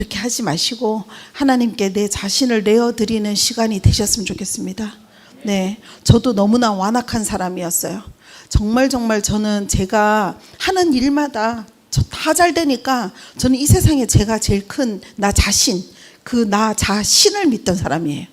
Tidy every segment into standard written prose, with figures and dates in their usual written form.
이렇게 하지 마시고 하나님께 내 자신을 내어드리는 시간이 되셨으면 좋겠습니다. 네, 저도 너무나 완악한 사람이었어요. 정말 저는 제가 하는 일마다 다 잘 되니까 저는 이 세상에 제가 제일 큰 나 자신, 그 나 자신을 믿던 사람이에요.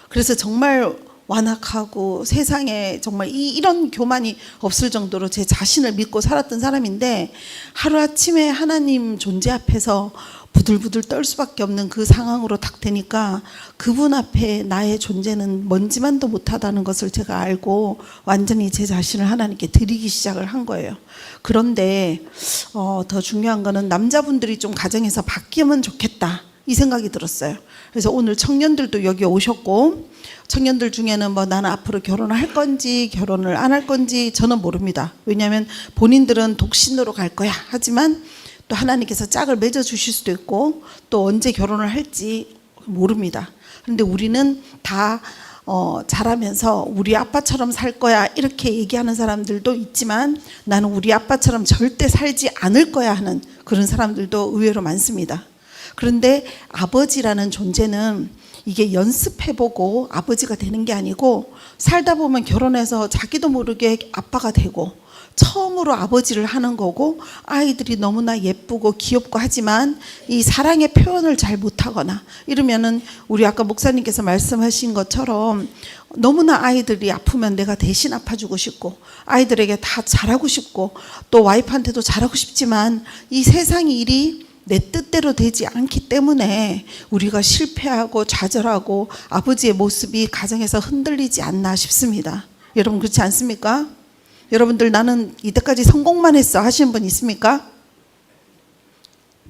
그래서 정말 완악하고 세상에 정말 이런 교만이 없을 정도로 제 자신을 믿고 살았던 사람인데, 하루아침에 하나님 존재 앞에서 부들부들 떨 수밖에 없는 그 상황으로 딱 되니까 그분 앞에 나의 존재는 먼지만도 못하다는 것을 제가 알고 완전히 제 자신을 하나님께 드리기 시작을 한 거예요. 그런데 더 중요한 거는 남자분들이 좀 가정에서 바뀌면 좋겠다, 이 생각이 들었어요. 그래서 오늘 청년들도 여기 오셨고, 청년들 중에는 뭐 나는 앞으로 결혼을 할 건지 결혼을 안 할 건지 저는 모릅니다. 왜냐하면 본인들은 독신으로 갈 거야 하지만 또 하나님께서 짝을 맺어 주실 수도 있고 또 언제 결혼을 할지 모릅니다. 그런데 우리는 다 자라면서 우리 아빠처럼 살 거야 이렇게 얘기하는 사람들도 있지만, 나는 우리 아빠처럼 절대 살지 않을 거야 하는 그런 사람들도 의외로 많습니다. 그런데 아버지라는 존재는 이게 연습해보고 아버지가 되는 게 아니고, 살다 보면 결혼해서 자기도 모르게 아빠가 되고 처음으로 아버지를 하는 거고, 아이들이 너무나 예쁘고 귀엽고 하지만 이 사랑의 표현을 잘 못하거나 이러면은 우리 아까 목사님께서 말씀하신 것처럼 너무나 아이들이 아프면 내가 대신 아파주고 싶고 아이들에게 다 잘하고 싶고 또 와이프한테도 잘하고 싶지만 이 세상 일이 내 뜻대로 되지 않기 때문에 우리가 실패하고 좌절하고 아버지의 모습이 가정에서 흔들리지 않나 싶습니다. 여러분 그렇지 않습니까? 여러분들 나는 이때까지 성공만 했어 하시는 분 있습니까?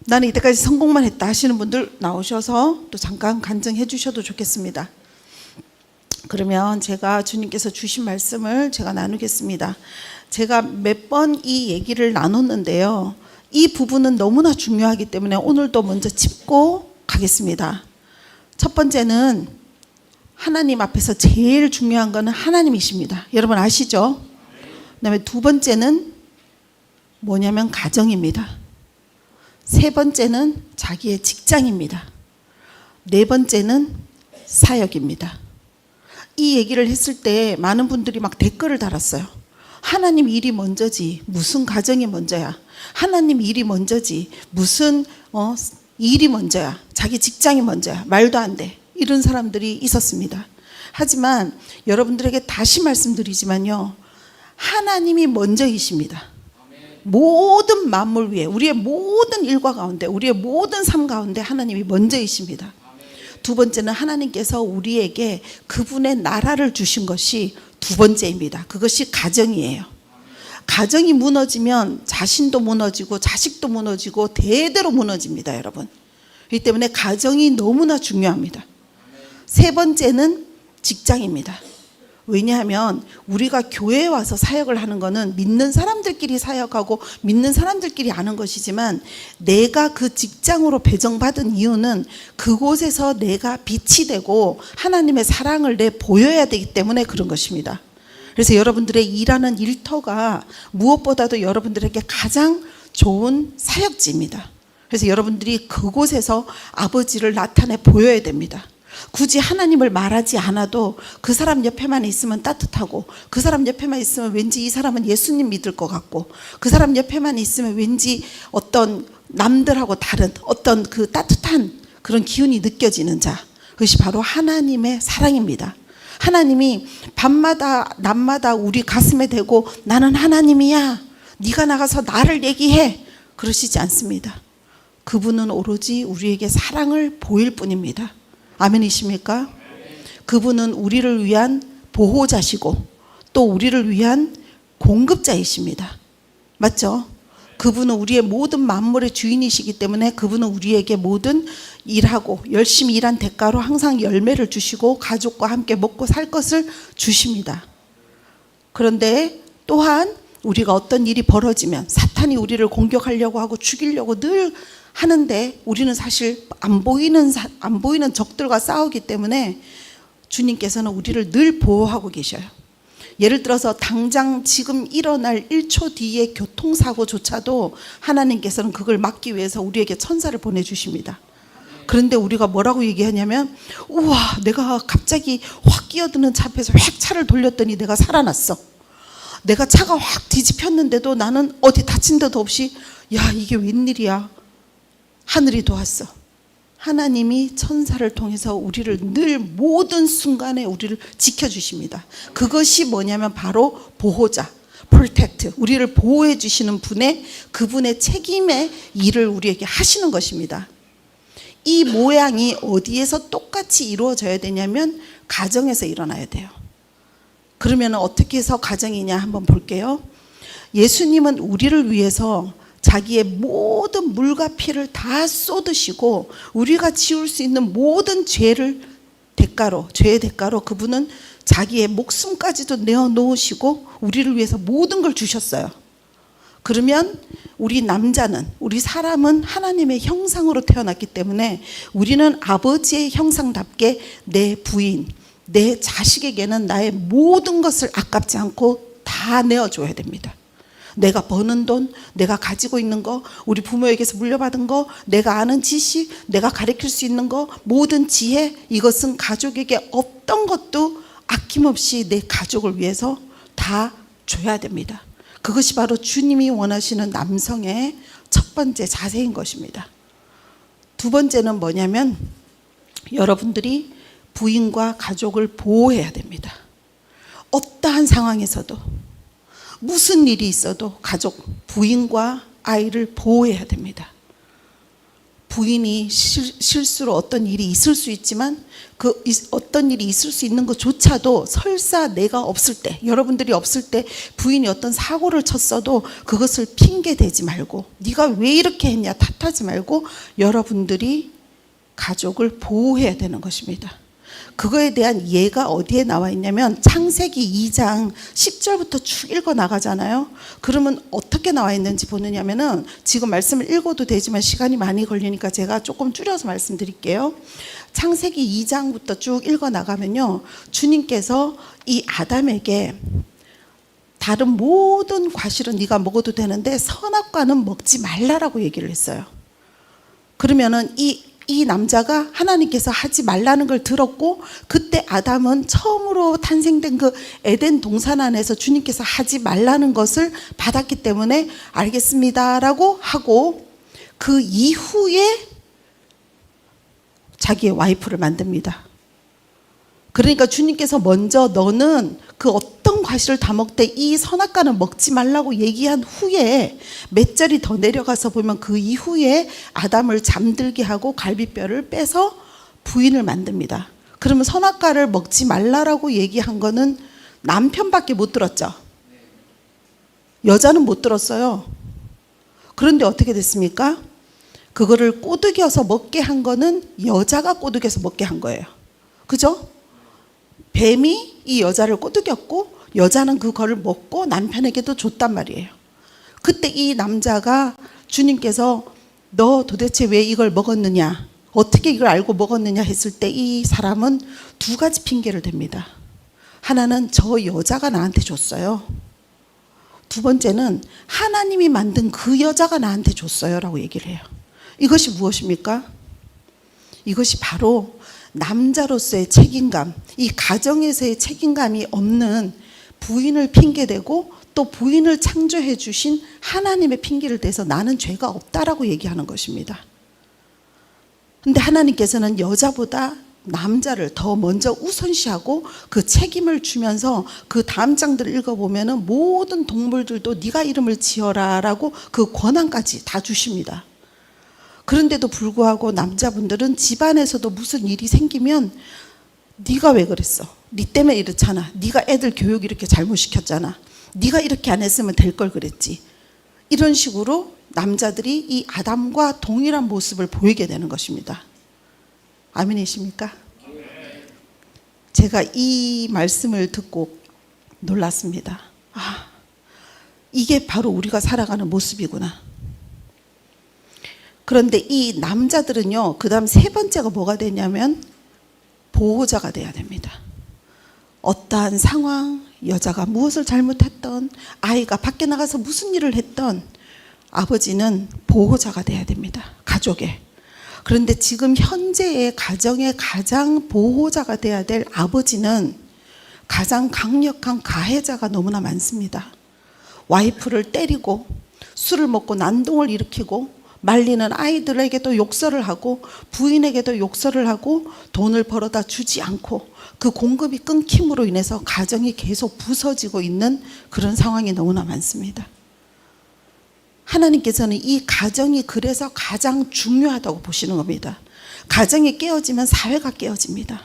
나는 이때까지 성공만 했다 하시는 분들 나오셔서 또 잠깐 간증해 주셔도 좋겠습니다. 그러면 제가 주님께서 주신 말씀을 제가 나누겠습니다. 제가 몇 번 이 얘기를 나눴는데요, 이 부분은 너무나 중요하기 때문에 오늘도 먼저 짚고 가겠습니다. 첫 번째는 하나님 앞에서 제일 중요한 것은 하나님이십니다. 여러분 아시죠? 그다음에 두 번째는 뭐냐면 가정입니다. 세 번째는 자기의 직장입니다. 네 번째는 사역입니다. 이 얘기를 했을 때 많은 분들이 막 댓글을 달았어요. 하나님 일이 먼저지 무슨 가정이 먼저야, 하나님 일이 먼저지 무슨 일이 먼저야, 자기 직장이 먼저야, 말도 안 돼, 이런 사람들이 있었습니다. 하지만 여러분들에게 다시 말씀드리지만요, 하나님이 먼저이십니다. 모든 만물 위에 우리의 모든 일과 가운데 우리의 모든 삶 가운데 하나님이 먼저이십니다. 두 번째는 하나님께서 우리에게 그분의 나라를 주신 것이 두 번째입니다. 그것이 가정이에요. 가정이 무너지면 자신도 무너지고 자식도 무너지고 대대로 무너집니다, 여러분. 그렇기 때문에 가정이 너무나 중요합니다. 세 번째는 직장입니다. 왜냐하면 우리가 교회에 와서 사역을 하는 것은 믿는 사람들끼리 사역하고 믿는 사람들끼리 아는 것이지만, 내가 그 직장으로 배정받은 이유는 그곳에서 내가 빛이 되고 하나님의 사랑을 보여야 되기 때문에 그런 것입니다. 그래서 여러분들의 일하는 일터가 무엇보다도 여러분들에게 가장 좋은 사역지입니다. 그래서 여러분들이 그곳에서 아버지를 나타내 보여야 됩니다. 굳이 하나님을 말하지 않아도 그 사람 옆에만 있으면 따뜻하고, 그 사람 옆에만 있으면 왠지 이 사람은 예수님 믿을 것 같고, 그 사람 옆에만 있으면 왠지 어떤 남들하고 다른 어떤 그 따뜻한 그런 기운이 느껴지는 자, 그것이 바로 하나님의 사랑입니다. 하나님이 밤마다 낮마다 우리 가슴에 대고 나는 하나님이야, 네가 나가서 나를 얘기해, 그러시지 않습니다. 그분은 오로지 우리에게 사랑을 보일 뿐입니다. 아멘이십니까? 그분은 우리를 위한 보호자시고 또 우리를 위한 공급자이십니다. 맞죠? 그분은 우리의 모든 만물의 주인이시기 때문에 그분은 우리에게 모든 일하고 열심히 일한 대가로 항상 열매를 주시고 가족과 함께 먹고 살 것을 주십니다. 그런데 또한 우리가 어떤 일이 벌어지면 사탄이 우리를 공격하려고 하고 죽이려고 늘 하는데, 우리는 사실 안 보이는 적들과 싸우기 때문에 주님께서는 우리를 늘 보호하고 계셔요. 예를 들어서 당장 지금 일어날 1초 뒤의 교통사고조차도 하나님께서는 그걸 막기 위해서 우리에게 천사를 보내주십니다. 그런데 우리가 뭐라고 얘기하냐면, 우와, 내가 갑자기 확 끼어드는 차 앞에서 확 차를 돌렸더니 내가 살아났어. 내가 차가 확 뒤집혔는데도 나는 어디 다친 데도 없이, 야, 이게 웬일이야. 하늘이 도왔어. 하나님이 천사를 통해서 우리를 늘 모든 순간에 우리를 지켜주십니다. 그것이 뭐냐면 바로 보호자, 프로텍트, 우리를 보호해 주시는 그분의 책임의 일을 우리에게 하시는 것입니다. 이 모양이 어디에서 똑같이 이루어져야 되냐면 가정에서 일어나야 돼요. 그러면 어떻게 해서 가정이냐 한번 볼게요. 예수님은 우리를 위해서 자기의 모든 물과 피를 다 쏟으시고 우리가 지을 수 있는 모든 죄의 대가로 그분은 자기의 목숨까지도 내어놓으시고 우리를 위해서 모든 걸 주셨어요. 그러면 우리 사람은 하나님의 형상으로 태어났기 때문에 우리는 아버지의 형상답게 내 부인, 내 자식에게는 나의 모든 것을 아깝지 않고 다 내어줘야 됩니다. 내가 버는 돈, 내가 가지고 있는 거, 우리 부모에게서 물려받은 거, 내가 아는 지식, 내가 가르칠 수 있는 거, 모든 지혜, 이것은 가족에게 없던 것도 아낌없이 내 가족을 위해서 다 줘야 됩니다. 그것이 바로 주님이 원하시는 남성의 첫 번째 자세인 것입니다. 두 번째는 뭐냐면 여러분들이 부인과 가족을 보호해야 됩니다. 어떠한 상황에서도 무슨 일이 있어도 부인과 아이를 보호해야 됩니다. 부인이 실수로 어떤 일이 있을 수 있지만 어떤 일이 있을 수 있는 것조차도 설사 내가 없을 때, 여러분들이 없을 때 부인이 어떤 사고를 쳤어도 그것을 핑계 대지 말고 네가 왜 이렇게 했냐 탓하지 말고 여러분들이 가족을 보호해야 되는 것입니다. 그거에 대한 예가 어디에 나와 있냐면 창세기 2장 10절부터 쭉 읽어 나가잖아요. 그러면 어떻게 나와 있는지 보느냐면은 지금 말씀을 읽어도 되지만 시간이 많이 걸리니까 제가 조금 줄여서 말씀드릴게요. 창세기 2장부터 쭉 읽어 나가면요, 주님께서 이 아담에게 다른 모든 과실은 네가 먹어도 되는데 선악과는 먹지 말라라고 얘기를 했어요. 그러면은 이 남자가 하나님께서 하지 말라는 걸 들었고, 그때 아담은 처음으로 탄생된 그 에덴 동산 안에서 주님께서 하지 말라는 것을 받았기 때문에 알겠습니다라고 하고, 그 이후에 자기의 와이프를 만듭니다. 그러니까 주님께서 먼저 너는 그 어떤 과실을 다 먹되 이 선악과는 먹지 말라고 얘기한 후에 몇 절이 더 내려가서 보면 그 이후에 아담을 잠들게 하고 갈비뼈를 빼서 부인을 만듭니다. 그러면 선악과를 먹지 말라라고 얘기한 거는 남편밖에 못 들었죠. 여자는 못 들었어요. 그런데 어떻게 됐습니까? 그거를 꼬드겨서 먹게 한 거는 여자가 꼬드겨서 먹게 한 거예요. 그죠? 뱀이 이 여자를 꼬드겼고 여자는 그거를 먹고 남편에게도 줬단 말이에요. 그때 이 남자가 주님께서 너 도대체 왜 이걸 먹었느냐, 어떻게 이걸 알고 먹었느냐 했을 때 이 사람은 두 가지 핑계를 댑니다. 하나는 저 여자가 나한테 줬어요. 두 번째는 하나님이 만든 그 여자가 나한테 줬어요 라고 얘기를 해요. 이것이 무엇입니까? 이것이 바로 남자로서의 책임감, 이 가정에서의 책임감이 없는 부인을 핑계대고 또 부인을 창조해 주신 하나님의 핑계를 대서 나는 죄가 없다라고 얘기하는 것입니다. 근데 하나님께서는 여자보다 남자를 더 먼저 우선시하고 그 책임을 주면서 그 다음 장들을 읽어보면 모든 동물들도 네가 이름을 지어라라고 그 권한까지 다 주십니다. 그런데도 불구하고 남자분들은 집안에서도 무슨 일이 생기면 네가 왜 그랬어? 네 때문에 이렇잖아. 네가 애들 교육 이렇게 잘못 시켰잖아. 네가 이렇게 안 했으면 될 걸 그랬지. 이런 식으로 남자들이 이 아담과 동일한 모습을 보이게 되는 것입니다. 아멘이십니까? 제가 이 말씀을 듣고 놀랐습니다. 아, 이게 바로 우리가 살아가는 모습이구나. 그런데 이 남자들은요, 그 다음 세 번째가 뭐가 되냐면 보호자가 돼야 됩니다. 어떠한 상황, 여자가 무엇을 잘못했던, 아이가 밖에 나가서 무슨 일을 했던 아버지는 보호자가 돼야 됩니다. 가족에. 그런데 지금 현재의 가정의 가장 보호자가 돼야 될 아버지는 가장 강력한 가해자가 너무나 많습니다. 와이프를 때리고 술을 먹고 난동을 일으키고 말리는 아이들에게도 욕설을 하고 부인에게도 욕설을 하고 돈을 벌어다 주지 않고 그 공급이 끊김으로 인해서 가정이 계속 부서지고 있는 그런 상황이 너무나 많습니다. 하나님께서는 이 가정이 그래서 가장 중요하다고 보시는 겁니다. 가정이 깨어지면 사회가 깨어집니다.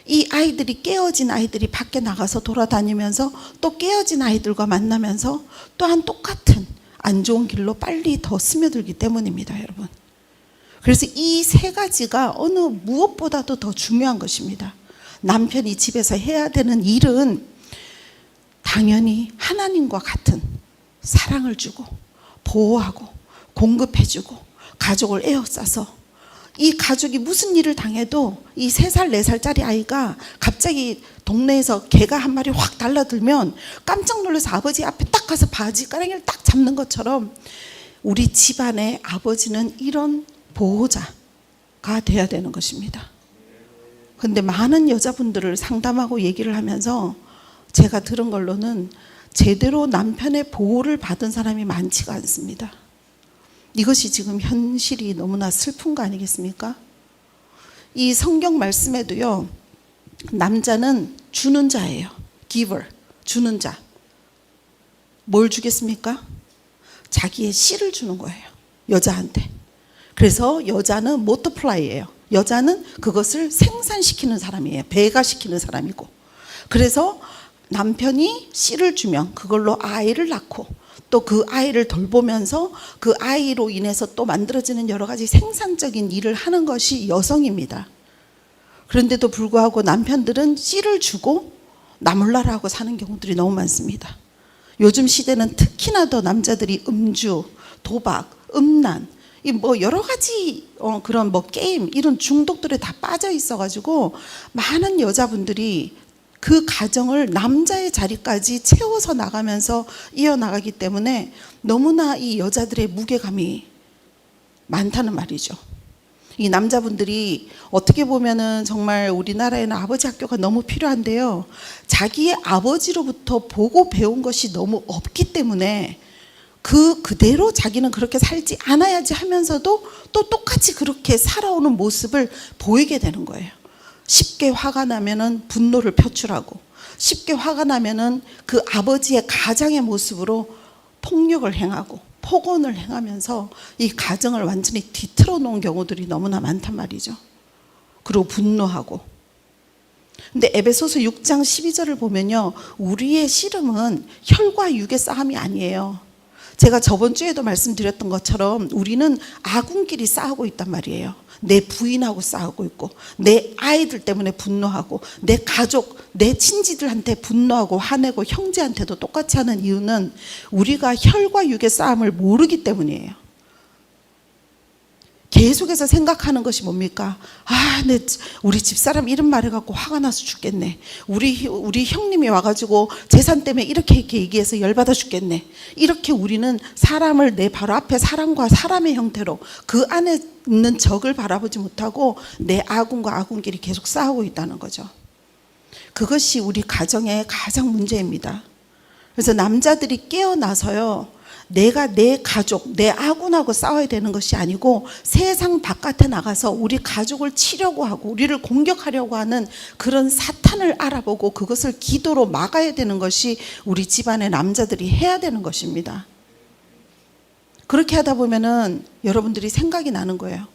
이 아이들이 깨어진 아이들이 밖에 나가서 돌아다니면서 또 깨어진 아이들과 만나면서 또한 똑같은 안 좋은 길로 빨리 더 스며들기 때문입니다, 여러분. 그래서 이 세 가지가 어느 무엇보다도 더 중요한 것입니다. 남편이 집에서 해야 되는 일은 당연히 하나님과 같은 사랑을 주고 보호하고 공급해주고 가족을 에워싸서 이 가족이 무슨 일을 당해도 이 3살, 4살짜리 아이가 갑자기 동네에서 개가 한 마리 확 달라들면 깜짝 놀라서 아버지 앞에 딱 가서 바지 가랑이를 딱 잡는 것처럼 우리 집안의 아버지는 이런 보호자가 돼야 되는 것입니다. 그런데 많은 여자분들을 상담하고 얘기를 하면서 제가 들은 걸로는 제대로 남편의 보호를 받은 사람이 많지가 않습니다. 이것이 지금 현실이 너무나 슬픈 거 아니겠습니까? 이 성경 말씀에도요, 남자는 주는 자예요. giver, 주는 자. 뭘 주겠습니까? 자기의 씨를 주는 거예요, 여자한테. 그래서 여자는 multiply예요. 여자는 그것을 생산시키는 사람이에요. 배가시키는 사람이고. 그래서 남편이 씨를 주면 그걸로 아이를 낳고 또 그 아이를 돌보면서 그 아이로 인해서 또 만들어지는 여러 가지 생산적인 일을 하는 것이 여성입니다. 그런데도 불구하고 남편들은 씨를 주고 나 몰라라 하고 사는 경우들이 너무 많습니다. 요즘 시대는 특히나 더 남자들이 음주, 도박, 음란, 이 뭐 여러 가지 그런 뭐 게임 이런 중독들에 다 빠져 있어가지고 많은 여자분들이 그 가정을 남자의 자리까지 채워서 나가면서 이어나가기 때문에 너무나 이 여자들의 무게감이 많다는 말이죠. 이 남자분들이 어떻게 보면은 정말 우리나라에는 아버지 학교가 너무 필요한데요, 자기의 아버지로부터 보고 배운 것이 너무 없기 때문에 그대로 자기는 그렇게 살지 않아야지 하면서도 또 똑같이 그렇게 살아오는 모습을 보이게 되는 거예요. 쉽게 화가 나면은 분노를 표출하고, 쉽게 화가 나면은 그 아버지의 가장의 모습으로 폭력을 행하고 폭언을 행하면서 이 가정을 완전히 뒤틀어 놓은 경우들이 너무나 많단 말이죠. 그리고 분노하고. 근데 에베소서 6장 12절을 보면요, 우리의 씨름은 혈과 육의 싸움이 아니에요. 제가 저번 주에도 말씀드렸던 것처럼 우리는 아군끼리 싸우고 있단 말이에요. 내 부인하고 싸우고 있고, 내 아이들 때문에 분노하고, 내 가족, 내 친지들한테 분노하고 화내고, 형제한테도 똑같이 하는 이유는 우리가 혈과 육의 싸움을 모르기 때문이에요. 계속해서 생각하는 것이 뭡니까? 우리 집사람 이런 말 해갖고 화가 나서 죽겠네. 우리 형님이 와가지고 재산 때문에 이렇게 얘기해서 열받아 죽겠네. 이렇게 우리는 사람을 내 바로 앞에 사람과 사람의 형태로 그 안에 있는 적을 바라보지 못하고 내 아군과 아군끼리 계속 싸우고 있다는 거죠. 그것이 우리 가정의 가장 문제입니다. 그래서 남자들이 깨어나서요, 내가 내 가족, 내 아군하고 싸워야 되는 것이 아니고 세상 바깥에 나가서 우리 가족을 치려고 하고 우리를 공격하려고 하는 그런 사탄을 알아보고 그것을 기도로 막아야 되는 것이 우리 집안의 남자들이 해야 되는 것입니다. 그렇게 하다 보면은 여러분들이 생각이 나는 거예요.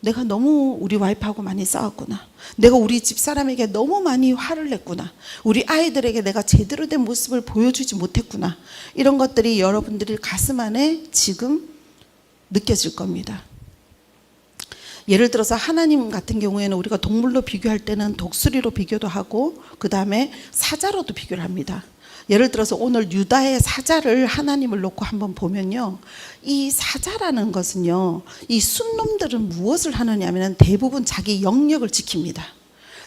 내가 너무 우리 와이프하고 많이 싸웠구나. 내가 우리 집사람에게 너무 많이 화를 냈구나. 우리 아이들에게 내가 제대로 된 모습을 보여주지 못했구나. 이런 것들이 여러분들의 가슴 안에 지금 느껴질 겁니다. 예를 들어서 하나님 같은 경우에는 우리가 동물로 비교할 때는 독수리로 비교도 하고 그 다음에 사자로도 비교를 합니다. 예를 들어서 오늘 유다의 사자를 하나님을 놓고 한번 보면요, 이 사자라는 것은요, 이 순놈들은 무엇을 하느냐면 대부분 자기 영역을 지킵니다.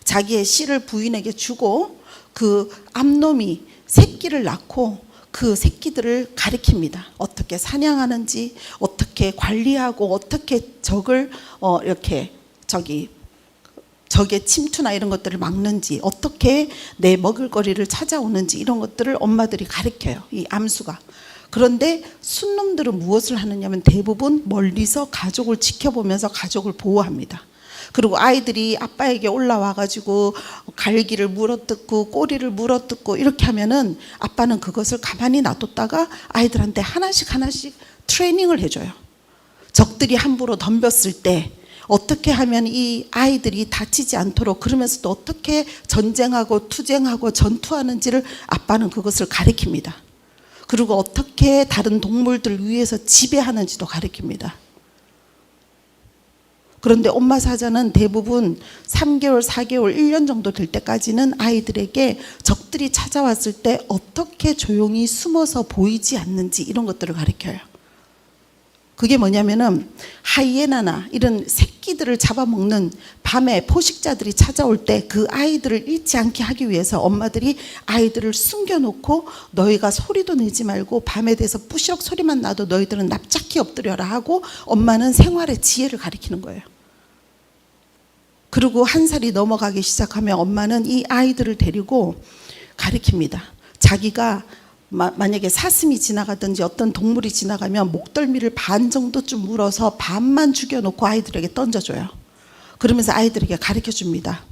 자기의 씨를 부인에게 주고 그 암놈이 새끼를 낳고 그 새끼들을 가리킵니다. 어떻게 사냥하는지, 어떻게 관리하고, 어떻게 적을 이렇게 적의 침투나 이런 것들을 막는지, 어떻게 내 먹을거리를 찾아오는지, 이런 것들을 엄마들이 가르쳐요, 이 암수가. 그런데 순놈들은 무엇을 하느냐면 대부분 멀리서 가족을 지켜보면서 가족을 보호합니다. 그리고 아이들이 아빠에게 올라와 가지고 갈기를 물어뜯고 꼬리를 물어뜯고 이렇게 하면은 아빠는 그것을 가만히 놔뒀다가 아이들한테 하나씩 트레이닝을 해줘요. 적들이 함부로 덤볐을 때 어떻게 하면 이 아이들이 다치지 않도록, 그러면서도 어떻게 전쟁하고 투쟁하고 전투하는지를 아빠는 그것을 가르칩니다. 그리고 어떻게 다른 동물들 위해서 지배하는지도 가르칩니다. 그런데 엄마 사자는 대부분 3개월, 4개월, 1년 정도 될 때까지는 아이들에게 적들이 찾아왔을 때 어떻게 조용히 숨어서 보이지 않는지 이런 것들을 가르쳐요. 그게 뭐냐면은 하이에나나 이런 새끼들을 잡아먹는 밤에 포식자들이 찾아올 때 그 아이들을 잃지 않게 하기 위해서 엄마들이 아이들을 숨겨놓고 너희가 소리도 내지 말고 밤에 대해서 뿌시럭 소리만 나도 너희들은 납작히 엎드려라 하고 엄마는 생활의 지혜를 가르치는 거예요. 그리고 1살이 넘어가기 시작하면 엄마는 이 아이들을 데리고 가르칩니다. 자기가 만약에 사슴이 지나가든지 어떤 동물이 지나가면 목덜미를 반 정도쯤 물어서 반만 죽여놓고 아이들에게 던져줘요. 그러면서 아이들에게 가르쳐줍니다.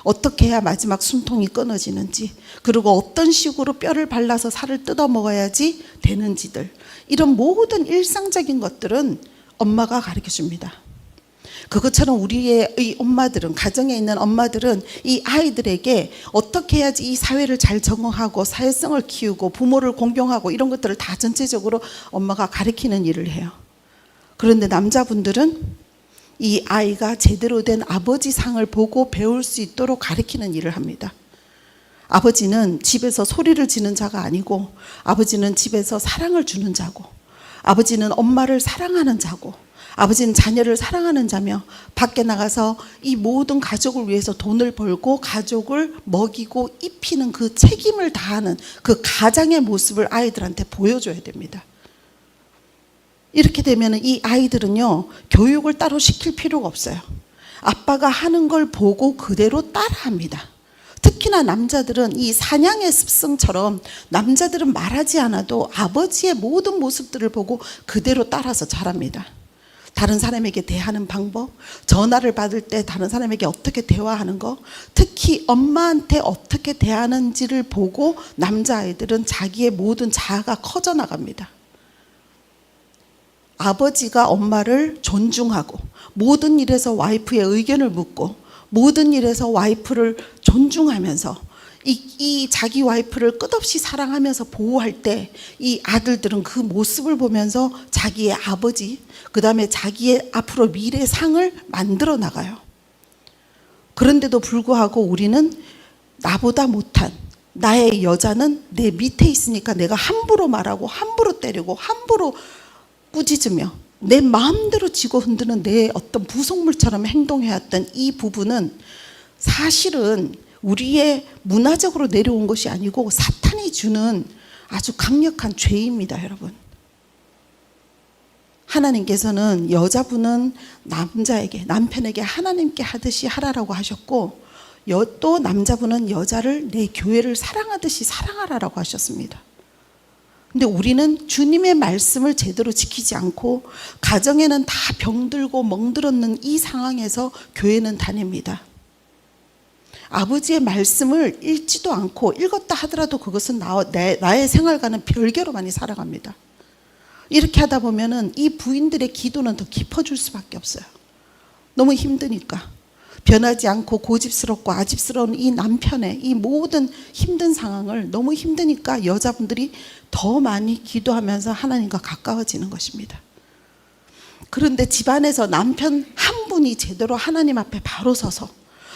어떻게 해야 마지막 숨통이 끊어지는지, 그리고 어떤 식으로 뼈를 발라서 살을 뜯어 먹어야지 되는지들, 이런 모든 일상적인 것들은 엄마가 가르쳐줍니다. 그것처럼 우리의 이 엄마들은, 가정에 있는 엄마들은 이 아이들에게 어떻게 해야지 이 사회를 잘 적응하고 사회성을 키우고 부모를 공경하고 이런 것들을 다 전체적으로 엄마가 가르치는 일을 해요. 그런데 남자분들은 이 아이가 제대로 된 아버지 상을 보고 배울 수 있도록 가르치는 일을 합니다. 아버지는 집에서 소리를 지는 자가 아니고, 아버지는 집에서 사랑을 주는 자고, 아버지는 엄마를 사랑하는 자고, 아버지는 자녀를 사랑하는 자며 밖에 나가서 이 모든 가족을 위해서 돈을 벌고 가족을 먹이고 입히는 그 책임을 다하는 그 가장의 모습을 아이들한테 보여줘야 됩니다. 이렇게 되면 이 아이들은요, 교육을 따로 시킬 필요가 없어요. 아빠가 하는 걸 보고 그대로 따라합니다. 특히나 남자들은 이 사냥의 습성처럼 남자들은 말하지 않아도 아버지의 모든 모습들을 보고 그대로 따라서 자랍니다. 다른 사람에게 대하는 방법, 전화를 받을 때 다른 사람에게 어떻게 대화하는 거, 특히 엄마한테 어떻게 대하는지를 보고 남자아이들은 자기의 모든 자아가 커져 나갑니다. 아버지가 엄마를 존중하고 모든 일에서 와이프의 의견을 묻고 모든 일에서 와이프를 존중하면서 이 자기 와이프를 끝없이 사랑하면서 보호할 때 이 아들들은 그 모습을 보면서 자기의 아버지, 그 다음에 자기의 앞으로 미래 상을 만들어 나가요. 그런데도 불구하고 우리는 나보다 못한 나의 여자는 내 밑에 있으니까 내가 함부로 말하고 함부로 때리고 함부로 꾸짖으며 내 마음대로 지고 흔드는 내 어떤 부속물처럼 행동해왔던 이 부분은 사실은 우리의 문화적으로 내려온 것이 아니고 사탄이 주는 아주 강력한 죄입니다, 여러분. 하나님께서는 여자분은 남자에게, 남편에게 하나님께 하듯이 하라라고 하셨고, 또 남자분은 여자를 내 교회를 사랑하듯이 사랑하라라고 하셨습니다. 근데 우리는 주님의 말씀을 제대로 지키지 않고 가정에는 다 병들고 멍들었는 이 상황에서 교회는 다닙니다. 아버지의 말씀을 읽지도 않고, 읽었다 하더라도 그것은 나의 생활과는 별개로 많이 살아갑니다. 이렇게 하다 보면은 이 부인들의 기도는 더 깊어질 수밖에 없어요. 너무 힘드니까. 변하지 않고 고집스럽고 아집스러운 이 남편의 이 모든 힘든 상황을 너무 힘드니까 여자분들이 더 많이 기도하면서 하나님과 가까워지는 것입니다. 그런데 집안에서 남편 한 분이 제대로 하나님 앞에 바로 서서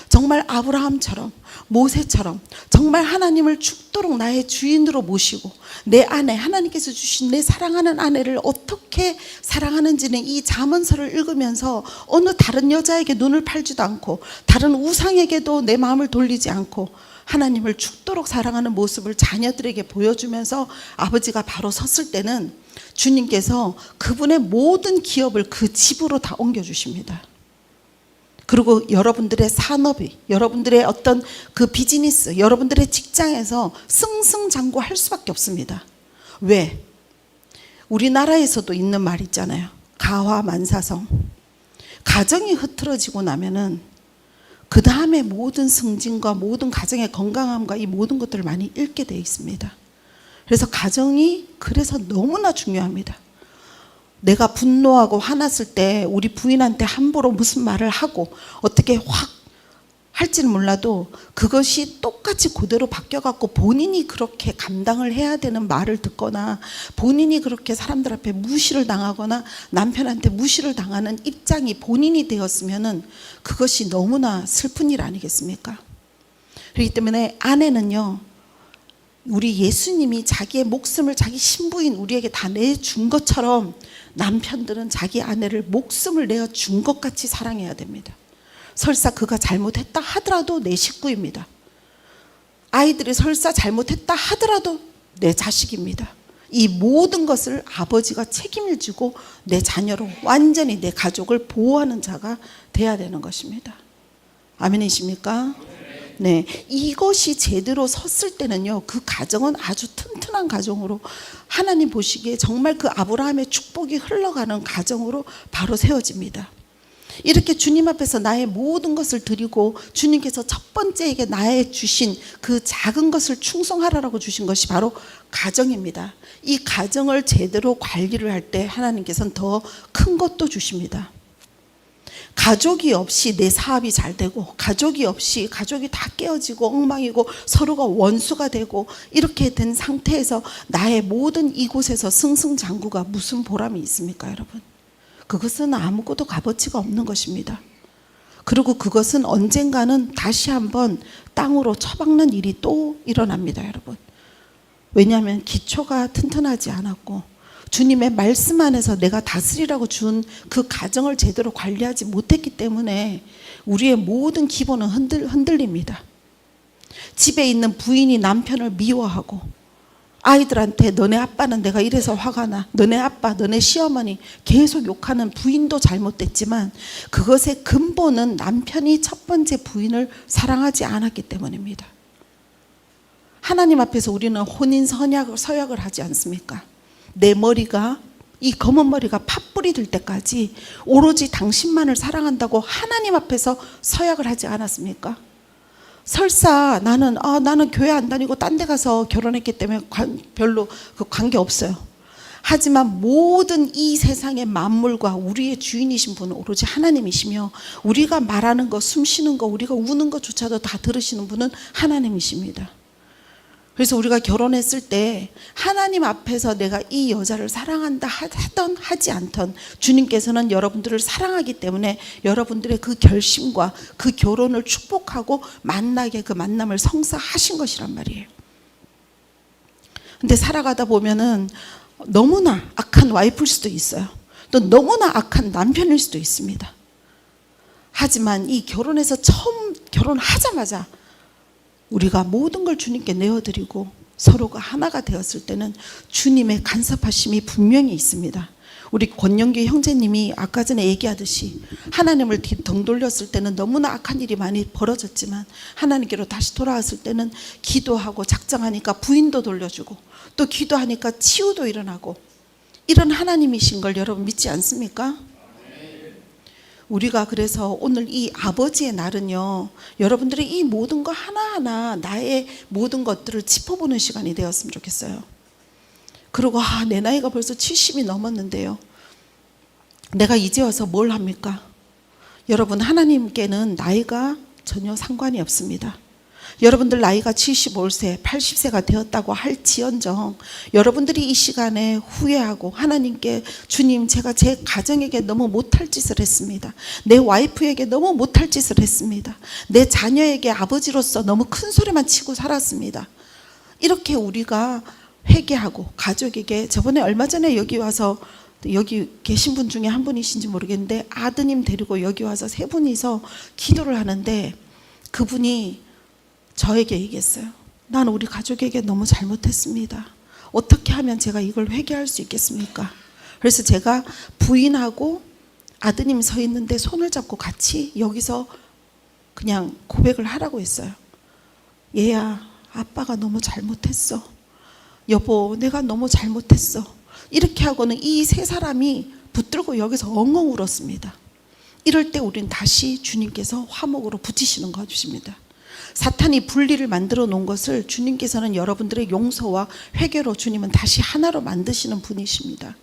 정말 아브라함처럼 모세처럼 정말 하나님을 죽도록 나의 주인으로 모시고 내 아내, 하나님께서 주신 내 사랑하는 아내를 어떻게 사랑하는지는 이 잠언서를 읽으면서 어느 다른 여자에게 눈을 팔지도 않고 다른 우상에게도 내 마음을 돌리지 않고 하나님을 죽도록 사랑하는 모습을 자녀들에게 보여주면서 아버지가 바로 섰을 때는 주님께서 그분의 모든 기업을 그 집으로 다 옮겨주십니다. 그리고 여러분들의 산업이, 여러분들의 어떤 그 비즈니스, 여러분들의 직장에서 승승장구할 수밖에 없습니다. 왜? 우리나라에서도 있는 말 있잖아요. 가화만사성. 가정이 흐트러지고 나면은 그 다음에 모든 승진과 모든 가정의 건강함과 이 모든 것들을 많이 잃게 되어 있습니다. 그래서 가정이 그래서 너무나 중요합니다. 내가 분노하고 화났을 때 우리 부인한테 함부로 무슨 말을 하고 어떻게 확 할지는 몰라도 그것이 똑같이 그대로 바뀌어갖고 본인이 그렇게 감당을 해야 되는 말을 듣거나 본인이 그렇게 사람들 앞에 무시를 당하거나 남편한테 무시를 당하는 입장이 본인이 되었으면은 그것이 너무나 슬픈 일 아니겠습니까? 그렇기 때문에 아내는요, 우리 예수님이 자기의 목숨을 자기 신부인 우리에게 다 내준 것처럼 남편들은 자기 아내를 목숨을 내어 준 것 같이 사랑해야 됩니다. 설사 그가 잘못했다 하더라도 내 식구입니다. 아이들이 설사 잘못했다 하더라도 내 자식입니다. 이 모든 것을 아버지가 책임을 지고 내 자녀로 완전히 내 가족을 보호하는 자가 돼야 되는 것입니다. 아멘이십니까? 네, 이것이 제대로 섰을 때는요, 그 가정은 아주 튼튼한 가정으로 하나님 보시기에 정말 그 아브라함의 축복이 흘러가는 가정으로 바로 세워집니다. 이렇게 주님 앞에서 나의 모든 것을 드리고 주님께서 첫 번째에게 나의 주신 그 작은 것을 충성하라고 주신 것이 바로 가정입니다. 이 가정을 제대로 관리를 할 때 하나님께서는 더 큰 것도 주십니다. 가족이 없이 내 사업이 잘 되고 가족이 없이 가족이 다 깨어지고 엉망이고 서로가 원수가 되고 이렇게 된 상태에서 나의 모든 이곳에서 승승장구가 무슨 보람이 있습니까, 여러분? 그것은 아무것도 값어치가 없는 것입니다. 그리고 그것은 언젠가는 다시 한번 땅으로 처박는 일이 또 일어납니다, 여러분. 왜냐하면 기초가 튼튼하지 않았고 주님의 말씀 안에서 내가 다스리라고 준 그 가정을 제대로 관리하지 못했기 때문에 우리의 모든 기본은 흔들립니다. 집에 있는 부인이 남편을 미워하고 아이들한테 너네 아빠는 내가 이래서 화가 나, 너네 아빠, 너네 시어머니 계속 욕하는 부인도 잘못됐지만 그것의 근본은 남편이 첫 번째 부인을 사랑하지 않았기 때문입니다. 하나님 앞에서 우리는 혼인 서약을 하지 않습니까? 내 머리가, 이 검은 머리가 팥불이 될 때까지 오로지 당신만을 사랑한다고 하나님 앞에서 서약을 하지 않았습니까? 설사 나는 교회 안 다니고 딴 데 가서 결혼했기 때문에 별로 그 관계 없어요. 하지만 모든 이 세상의 만물과 우리의 주인이신 분은 오로지 하나님이시며 우리가 말하는 거, 숨 쉬는 거, 우리가 우는 것조차도 다 들으시는 분은 하나님이십니다. 그래서 우리가 결혼했을 때 하나님 앞에서 내가 이 여자를 사랑한다 하던 하지 않던 주님께서는 여러분들을 사랑하기 때문에 여러분들의 그 결심과 그 결혼을 축복하고 만나게 그 만남을 성사하신 것이란 말이에요. 근데 살아가다 보면은 너무나 악한 와이프일 수도 있어요. 또 너무나 악한 남편일 수도 있습니다. 하지만 이 결혼해서 처음 결혼하자마자 우리가 모든 걸 주님께 내어드리고 서로가 하나가 되었을 때는 주님의 간섭하심이 분명히 있습니다. 우리 권영규 형제님이 아까 전에 얘기하듯이 하나님을 등 돌렸을 때는 너무나 악한 일이 많이 벌어졌지만 하나님께로 다시 돌아왔을 때는 기도하고 작정하니까 부인도 돌려주고 또 기도하니까 치유도 일어나고 이런 하나님이신 걸 여러분 믿지 않습니까? 우리가 그래서 오늘 이 아버지의 날은요, 여러분들이 이 모든 거 하나하나 나의 모든 것들을 짚어보는 시간이 되었으면 좋겠어요. 그리고 내 나이가 벌써 70이 넘었는데요, 내가 이제 와서 뭘 합니까? 여러분, 하나님께는 나이가 전혀 상관이 없습니다. 여러분들 나이가 75세, 80세가 되었다고 할지언정 여러분들이 이 시간에 후회하고 하나님께 주님, 제가 제 가정에게 너무 못할 짓을 했습니다. 내 와이프에게 너무 못할 짓을 했습니다. 내 자녀에게 아버지로서 너무 큰 소리만 치고 살았습니다. 이렇게 우리가 회개하고 가족에게, 저번에 얼마 전에 여기 와서 여기 계신 분 중에 한 분이신지 모르겠는데 아드님 데리고 여기 와서 세 분이서 기도를 하는데 그분이 저에게 얘기했어요. 난 우리 가족에게 너무 잘못했습니다. 어떻게 하면 제가 이걸 회개할 수 있겠습니까? 그래서 제가 부인하고 아드님 서 있는데 손을 잡고 같이 여기서 그냥 고백을 하라고 했어요. 얘야, 아빠가 너무 잘못했어. 여보, 내가 너무 잘못했어. 이렇게 하고는 이 세 사람이 붙들고 여기서 엉엉 울었습니다. 이럴 때 우린 다시 주님께서 화목으로 붙이시는 것입니다. 사탄이 분리를 만들어 놓은 것을 주님께서는 여러분들의 용서와 회개로 주님은 다시 하나로 만드시는 분이십니다.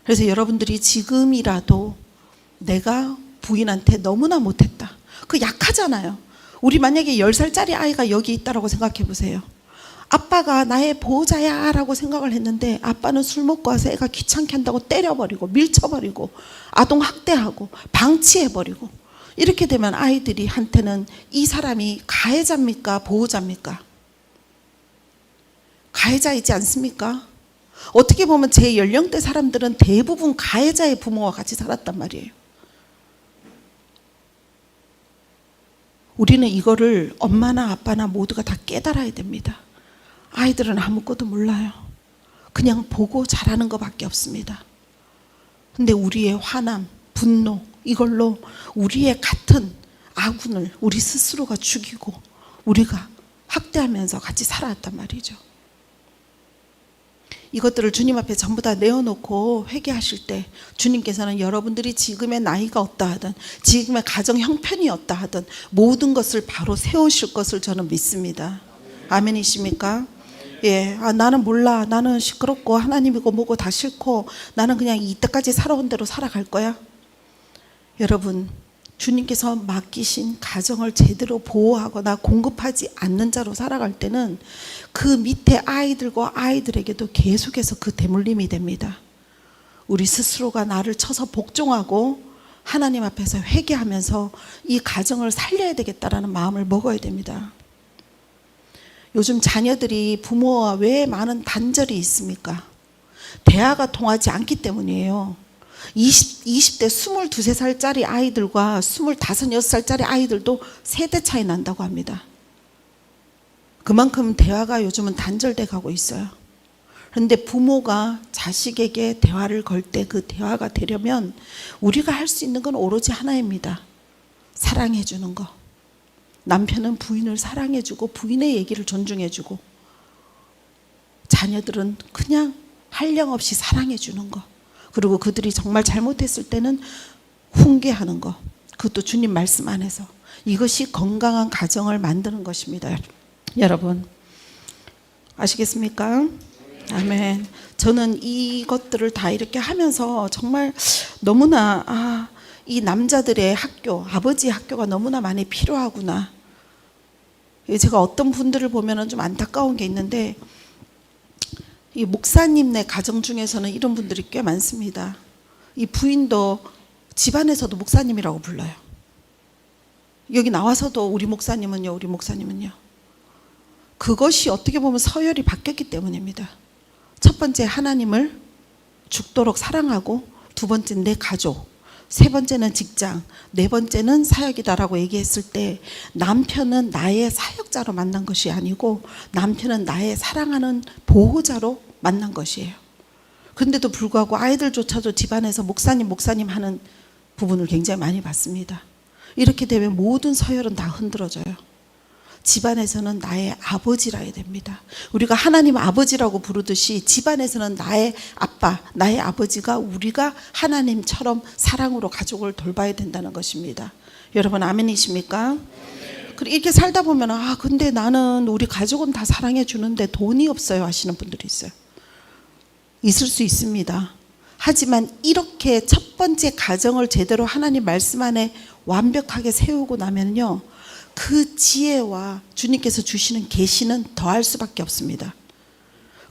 그래서 여러분들이 지금이라도 내가 부인한테 너무나 못했다. 그 약하잖아요. 우리 만약에 10살짜리 아이가 여기 있다라고 생각해 보세요. 아빠가 나의 보호자야 라고 생각을 했는데 아빠는 술 먹고 와서 애가 귀찮게 한다고 때려버리고 밀쳐버리고 아동학대하고 방치해버리고, 이렇게 되면 아이들이 한테는 이 사람이 가해자입니까 보호자입니까? 가해자이지 않습니까? 어떻게 보면 제 연령대 사람들은 대부분 가해자의 부모와 같이 살았단 말이에요. 우리는 이거를 엄마나 아빠나 모두가 다 깨달아야 됩니다. 아이들은 아무것도 몰라요. 그냥 보고 자라는 것밖에 없습니다. 근데 우리의 화남, 분노, 이걸로 우리의 같은 아군을 우리 스스로가 죽이고 우리가 학대하면서 같이 살아왔단 말이죠. 이것들을 주님 앞에 전부 다 내어놓고 회개하실 때 주님께서는 여러분들이 지금의 나이가 없다 하든 지금의 가정 형편이 없다 하든 모든 것을 바로 세우실 것을 저는 믿습니다. 아멘이십니까? 예, 나는 몰라. 나는 시끄럽고 하나님이고 뭐고 다 싫고 나는 그냥 이때까지 살아온 대로 살아갈 거야. 여러분, 주님께서 맡기신 가정을 제대로 보호하거나 공급하지 않는 자로 살아갈 때는 그 밑에 아이들과 아이들에게도 계속해서 그 대물림이 됩니다. 우리 스스로가 나를 쳐서 복종하고 하나님 앞에서 회개하면서 이 가정을 살려야 되겠다라는 마음을 먹어야 됩니다. 요즘 자녀들이 부모와 왜 많은 단절이 있습니까? 대화가 통하지 않기 때문이에요. 20대 22, 23살짜리 아이들과 25, 6살짜리 아이들도 세대 차이 난다고 합니다. 그만큼 대화가 요즘은 단절돼 가고 있어요. 그런데 부모가 자식에게 대화를 걸 때 그 대화가 되려면 우리가 할 수 있는 건 오로지 하나입니다. 사랑해 주는 거. 남편은 부인을 사랑해주고 부인의 얘기를 존중해주고, 자녀들은 그냥 한량없이 사랑해주는 거, 그리고 그들이 정말 잘못했을 때는 훈계하는 거, 그것도 주님 말씀 안에서. 이것이 건강한 가정을 만드는 것입니다. 여러분 아시겠습니까? 아멘. 저는 이것들을 다 이렇게 하면서 정말 너무나 이 남자들의 학교, 아버지의 학교가 너무나 많이 필요하구나. 제가 어떤 분들을 보면 좀 안타까운 게 있는데, 이 목사님네 가정 중에서는 이런 분들이 꽤 많습니다. 이 부인도 집안에서도 목사님이라고 불러요. 여기 나와서도 우리 목사님은요, 우리 목사님은요. 그것이 어떻게 보면 서열이 바뀌었기 때문입니다. 첫 번째, 하나님을 죽도록 사랑하고, 두 번째 내 가족, 세 번째는 직장, 네 번째는 사역이다라고 얘기했을 때 남편은 나의 사역자로 만난 것이 아니고 남편은 나의 사랑하는 보호자로 만난 것이에요. 그런데도 불구하고 아이들조차도 집안에서 목사님 하는 부분을 굉장히 많이 봤습니다. 이렇게 되면 모든 서열은 다 흔들어져요. 집안에서는 나의 아버지라 해야 됩니다. 우리가 하나님 아버지라고 부르듯이 집안에서는 나의 아빠, 나의 아버지가 우리가 하나님처럼 사랑으로 가족을 돌봐야 된다는 것입니다. 여러분 아멘이십니까? 그리고 이렇게 살다 보면 근데 나는 우리 가족은 다 사랑해 주는데 돈이 없어요 하시는 분들이 있어요. 있을 수 있습니다. 하지만 이렇게 첫 번째 가정을 제대로 하나님 말씀 안에 완벽하게 세우고 나면요, 그 지혜와 주님께서 주시는 계시는 더할 수밖에 없습니다.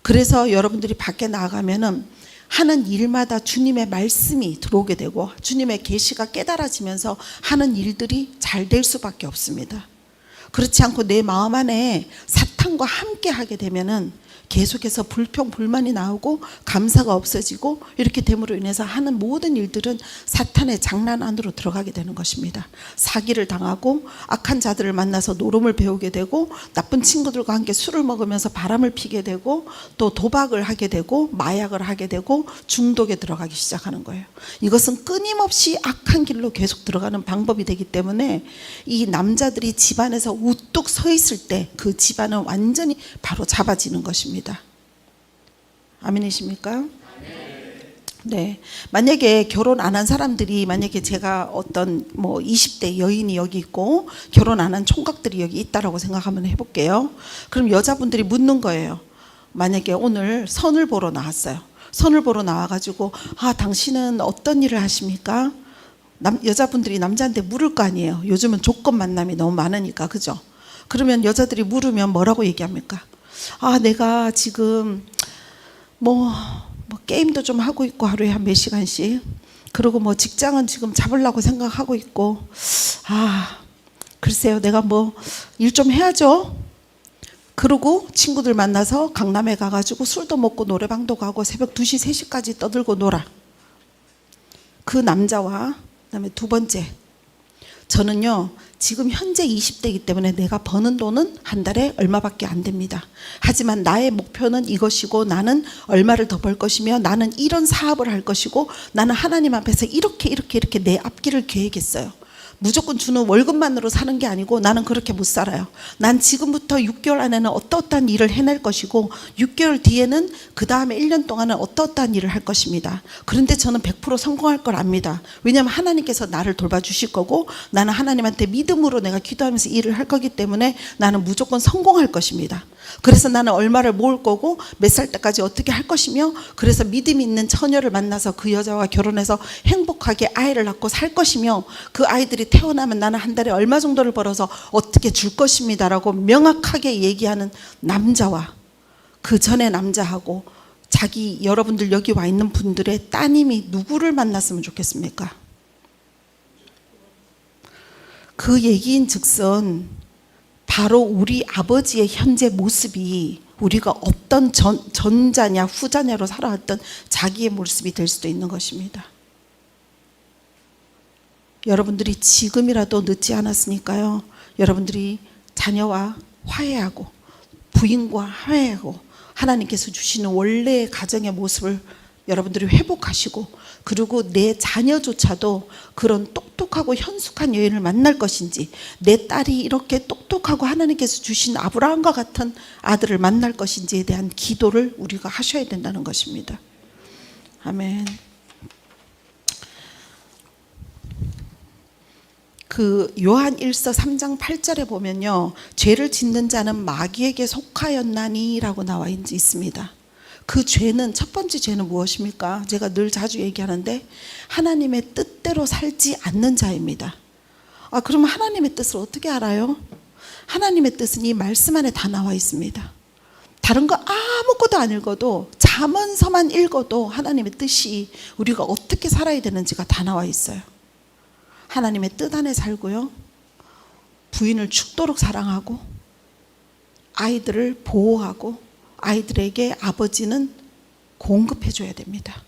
그래서 여러분들이 밖에 나가면은 하는 일마다 주님의 말씀이 들어오게 되고 주님의 계시가 깨달아지면서 하는 일들이 잘 될 수밖에 없습니다. 그렇지 않고 내 마음 안에 사탄과 함께 하게 되면은 계속해서 불평 불만이 나오고 감사가 없어지고 이렇게 됨으로 인해서 하는 모든 일들은 사탄의 장난 안으로 들어가게 되는 것입니다. 사기를 당하고 악한 자들을 만나서 노름을 배우게 되고 나쁜 친구들과 함께 술을 먹으면서 바람을 피게 되고 또 도박을 하게 되고 마약을 하게 되고 중독에 들어가기 시작하는 거예요. 이것은 끊임없이 악한 길로 계속 들어가는 방법이 되기 때문에 이 남자들이 집안에서 우뚝 서 있을 때 그 집안은 완전히 바로 잡아지는 것입니다. 아멘이십니까? 네. 만약에 결혼 안 한 사람들이, 만약에 제가 어떤 20대 여인이 여기 있고 결혼 안 한 총각들이 여기 있다라고 생각하면 해볼게요. 그럼 여자분들이 묻는 거예요. 만약에 오늘 선을 보러 나왔어요. 선을 보러 나와가지고 당신은 어떤 일을 하십니까? 여자분들이 남자한테 물을 거 아니에요. 요즘은 조건 만남이 너무 많으니까, 그죠? 그러면 여자들이 물으면 뭐라고 얘기합니까? 내가 지금 게임도 좀 하고 있고 하루에 한 몇 시간씩, 그리고 직장은 지금 잡으려고 생각하고 있고, 글쎄요, 내가 일 좀 해야죠. 그러고 친구들 만나서 강남에 가가지고 술도 먹고 노래방도 가고 새벽 2시, 3시까지 떠들고 놀아. 그 남자와 그다음에 두 번째, 저는요 지금 현재 20대이기 때문에 내가 버는 돈은 한 달에 얼마밖에 안 됩니다. 하지만 나의 목표는 이것이고, 나는 얼마를 더 벌 것이며, 나는 이런 사업을 할 것이고, 나는 하나님 앞에서 이렇게 내 앞길을 계획했어요. 무조건 주는 월급만으로 사는 게 아니고 나는 그렇게 못 살아요. 난 지금부터 6개월 안에는 어떠한 일을 해낼 것이고, 6개월 뒤에는 그 다음에 1년 동안은 어떠한 일을 할 것입니다. 그런데 저는 100% 성공할 걸 압니다. 왜냐하면 하나님께서 나를 돌봐주실 거고, 나는 하나님한테 믿음으로 내가 기도하면서 일을 할 거기 때문에 나는 무조건 성공할 것입니다. 그래서 나는 얼마를 모을 거고 몇 살 때까지 어떻게 할 것이며, 그래서 믿음이 있는 처녀를 만나서 그 여자와 결혼해서 행복하게 아이를 낳고 살 것이며, 그 아이들이 태어나면 나는 한 달에 얼마 정도를 벌어서 어떻게 줄 것입니다라고 명확하게 얘기하는 남자와, 그 전에 남자하고 여러분들 여기 와 있는 분들의 따님이 누구를 만났으면 좋겠습니까? 그 얘기인 즉슨 바로 우리 아버지의 현재 모습이 우리가 어떤 전자냐 후자냐로 살아왔던 자기의 모습이 될 수도 있는 것입니다. 여러분들이 지금이라도 늦지 않았으니까요, 여러분들이 자녀와 화해하고 부인과 화해하고 하나님께서 주시는 원래의 가정의 모습을 여러분들이 회복하시고, 그리고 내 자녀조차도 그런 똑똑하고 현숙한 여인을 만날 것인지, 내 딸이 이렇게 똑똑하고 하나님께서 주신 아브라함과 같은 아들을 만날 것인지에 대한 기도를 우리가 하셔야 된다는 것입니다. 아멘. 그 요한 1서 3장 8절에 보면요, 죄를 짓는 자는 마귀에게 속하였나니 라고 나와 있습니다. 그 죄는, 첫 번째 죄는 무엇입니까? 제가 늘 자주 얘기하는데 하나님의 뜻대로 살지 않는 자입니다. 그러면 하나님의 뜻을 어떻게 알아요? 하나님의 뜻은 이 말씀 안에 다 나와 있습니다. 다른 거 아무것도 안 읽어도, 잠언서만 읽어도 하나님의 뜻이 우리가 어떻게 살아야 되는지가 다 나와 있어요. 하나님의 뜻 안에 살고요, 부인을 죽도록 사랑하고, 아이들을 보호하고, 아이들에게 아버지는 공급해 줘야 됩니다.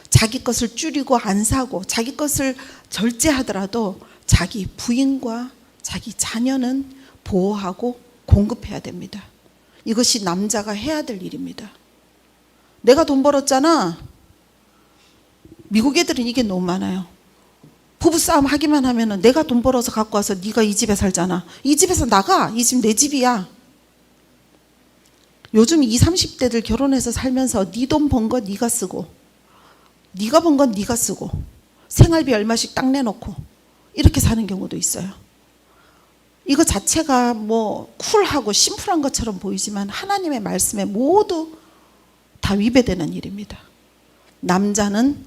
자기 것을 줄이고 안 사고 자기 것을 절제하더라도 자기 부인과 자기 자녀는 보호하고 공급해야 됩니다. 이것이 남자가 해야 될 일입니다. 내가 돈 벌었잖아. 미국 애들은 이게 너무 많아요. 부부싸움 하기만 하면은 내가 돈 벌어서 갖고 와서 네가 이 집에 살잖아. 이 집에서 나가. 이 집 내 집이야. 요즘 20, 30대들 결혼해서 살면서 네 돈 번 거 네가 쓰고, 네가 번 건 네가 쓰고, 생활비 얼마씩 딱 내놓고 이렇게 사는 경우도 있어요. 이거 자체가 쿨하고 심플한 것처럼 보이지만 하나님의 말씀에 모두 다 위배되는 일입니다. 남자는